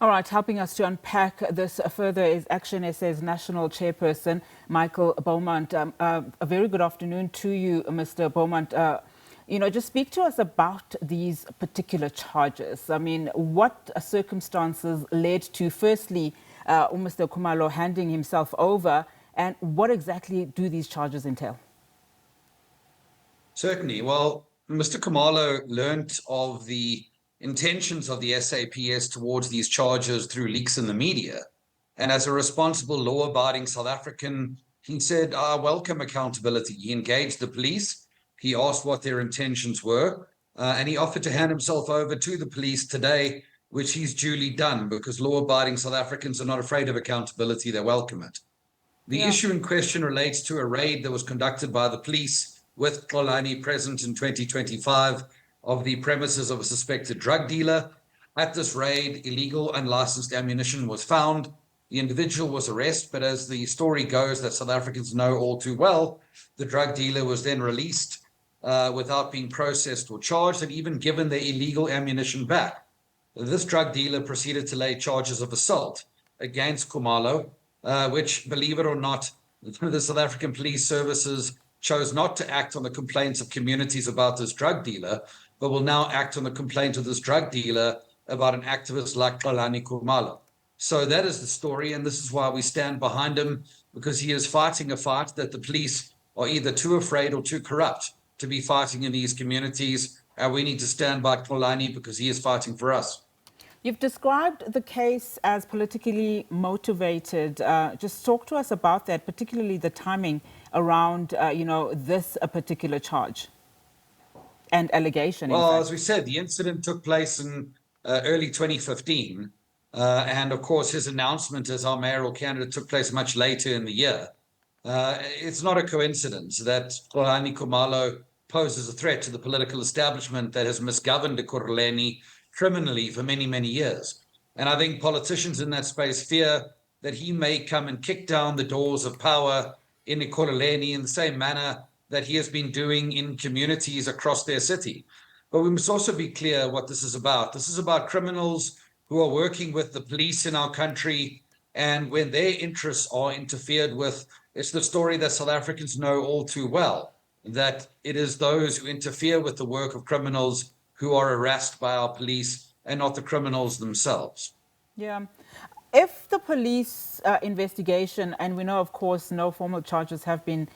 All right, helping us to unpack this further is ActionSA's National Chairperson, Michael Beaumont. A very good afternoon to you, Mr. Beaumont. Just speak to us about these particular charges. I mean, what circumstances led to, firstly, Mr. Khumalo handing himself over, and what exactly do these charges entail? Certainly. Well, Mr. Khumalo learnt of the intentions of the SAPS towards these charges through leaks in the media. And as a responsible, law-abiding South African, he said, I welcome accountability. He engaged the police. He asked what their intentions were, and he offered to hand himself over to the police today, which he's duly done, because law-abiding South Africans are not afraid of accountability. They welcome it. The issue in question relates to a raid that was conducted by the police with Xolani present in 2025 of the premises of a suspected drug dealer. At this raid, illegal unlicensed ammunition was found. The individual was arrested, but as the story goes that South Africans know all too well, the drug dealer was then released without being processed or charged and even given their illegal ammunition back. This drug dealer proceeded to lay charges of assault against Khumalo, which, believe it or not, the South African Police Services chose not to act on the complaints of communities about this drug dealer, but will now act on the complaint of this drug dealer about an activist like Khumalo. So that is the story, and this is why we stand behind him, because he is fighting a fight that the police are either too afraid or too corrupt to be fighting in these communities, and we need to stand by Xolani because he is fighting for us. You've described the case as politically motivated. Just talk to us about that, particularly the timing around, this particular charge and allegation. Well, as we said, the incident took place in early 2015. And of course, his announcement as our mayoral candidate took place much later in the year. It's not a coincidence that Xolani Khumalo poses a threat to the political establishment that has misgoverned Ekurhuleni criminally for many, many years. And I think politicians in that space fear that he may come and kick down the doors of power in Ekurhuleni in the same manner that he has been doing in communities across their city. But we must also be clear what this is about. This is about criminals who are working with the police in our country, and when their interests are interfered with, it's the story that South Africans know all too well, that it is those who interfere with the work of criminals who are harassed by our police and not the criminals themselves. Yeah. If the police investigation, and we know, of course, no formal charges have been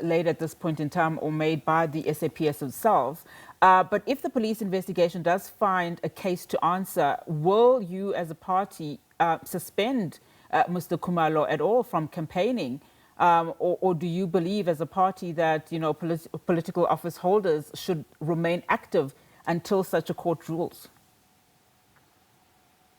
laid at this point in time or made by the SAPS itself, but if the police investigation does find a case to answer, will you as a party suspend Mr. Khumalo at all from campaigning? Or do you believe as a party that, political office holders should remain active until such a court rules?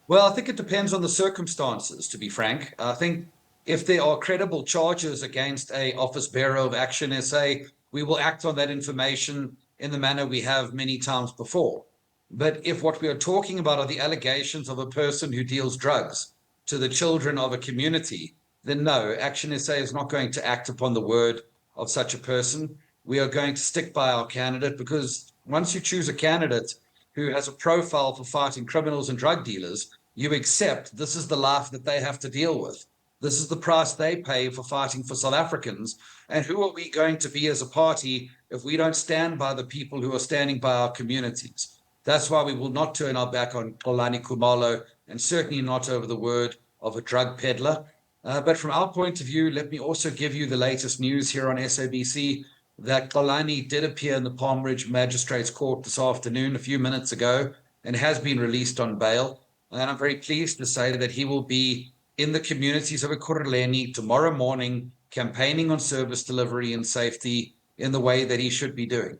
Well, I think it depends on the circumstances, to be frank. I think if there are credible charges against a office bearer of ActionSA, we will act on that information in the manner we have many times before. But if what we are talking about are the allegations of a person who deals drugs to the children of a community, then no, ActionSA is not going to act upon the word of such a person. We are going to stick by our candidate, because once you choose a candidate who has a profile for fighting criminals and drug dealers, you accept this is the life that they have to deal with. This is the price they pay for fighting for South Africans. And who are we going to be as a party if we don't stand by the people who are standing by our communities? That's why we will not turn our back on Xolani Khumalo, and certainly not over the word of a drug peddler. But from our point of view, let me also give you the latest news here on SABC that Xolani did appear in the Palm Ridge Magistrates Court this afternoon, a few minutes ago, and has been released on bail. And I'm very pleased to say that he will be in the communities of Ekurhuleni tomorrow morning, campaigning on service delivery and safety in the way that he should be doing.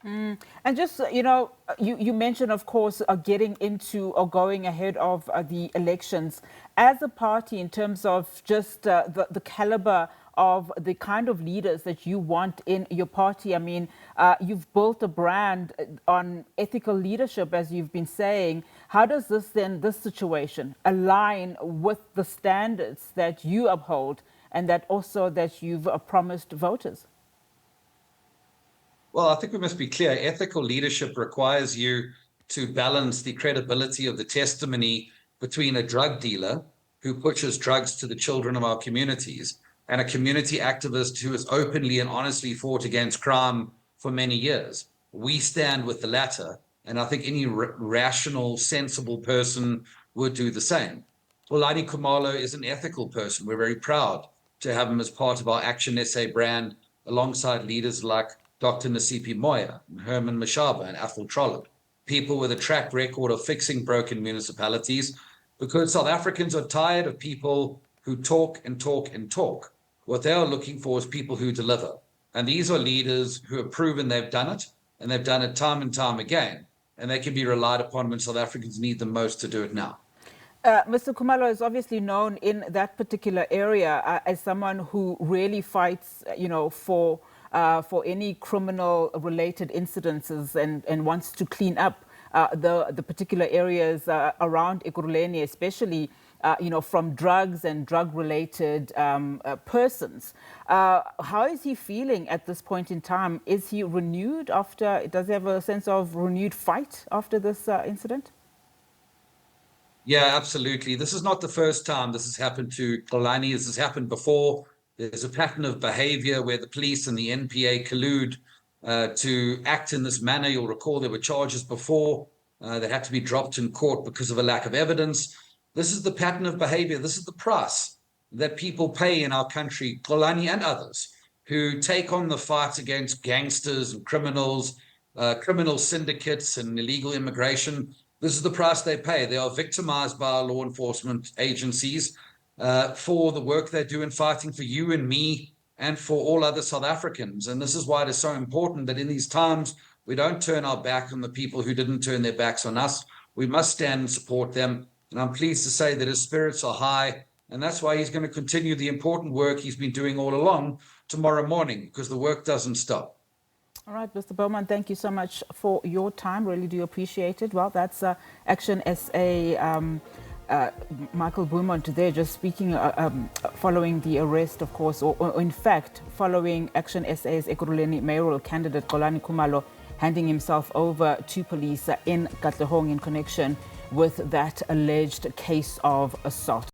And just, you mentioned, of course, getting into or going ahead of the elections. As a party, in terms of just the caliber of the kind of leaders that you want in your party, I mean, you've built a brand on ethical leadership, as you've been saying. How does this situation align with the standards that you uphold and that also that you've promised voters? Well, I think we must be clear. Ethical leadership requires you to balance the credibility of the testimony between a drug dealer who pushes drugs to the children of our communities and a community activist who has openly and honestly fought against crime for many years. We stand with the latter, and I think any rational, sensible person would do the same. Xolani Khumalo is an ethical person. We're very proud to have him as part of our Action SA brand, alongside leaders like Dr. Nasipi Moya, Herman Mashaba, and Athol Trollip, people with a track record of fixing broken municipalities, because South Africans are tired of people who talk and talk and talk. What they are looking for is people who deliver. And these are leaders who have proven they've done it, and they've done it time and time again. And they can be relied upon when South Africans need them most to do it now. Mr. Khumalo is obviously known in that particular area as someone who really fights, for any criminal-related incidences and wants to clean up the particular areas around Ekurhuleni, especially, from drugs and drug-related persons. How is he feeling at this point in time? Is he renewed after? Does he have a sense of renewed fight after this incident? Yeah, absolutely. This is not the first time this has happened to Xolani. This has happened before. There's a pattern of behavior where the police and the NPA collude to act in this manner. You'll recall there were charges before that had to be dropped in court because of a lack of evidence. This is the pattern of behavior. This is the price that people pay in our country, Xolani and others, who take on the fight against gangsters and criminals, criminal syndicates and illegal immigration. This is the price they pay. They are victimized by our law enforcement agencies for the work they do in fighting for you and me and for all other South Africans. And this is why it is so important that in these times, we don't turn our back on the people who didn't turn their backs on us. We must stand and support them. And I'm pleased to say that his spirits are high. And that's why he's going to continue the important work he's been doing all along tomorrow morning, because the work doesn't stop. All right, Mr. Beaumont, thank you so much for your time. Really do appreciate it. Well, that's Action SA, Michael Beaumont there, just speaking following the arrest, of course, or in fact, following Action SA's Ekurhuleni mayoral candidate Xolani Khumalo handing himself over to police in Katlehong in connection with that alleged case of assault.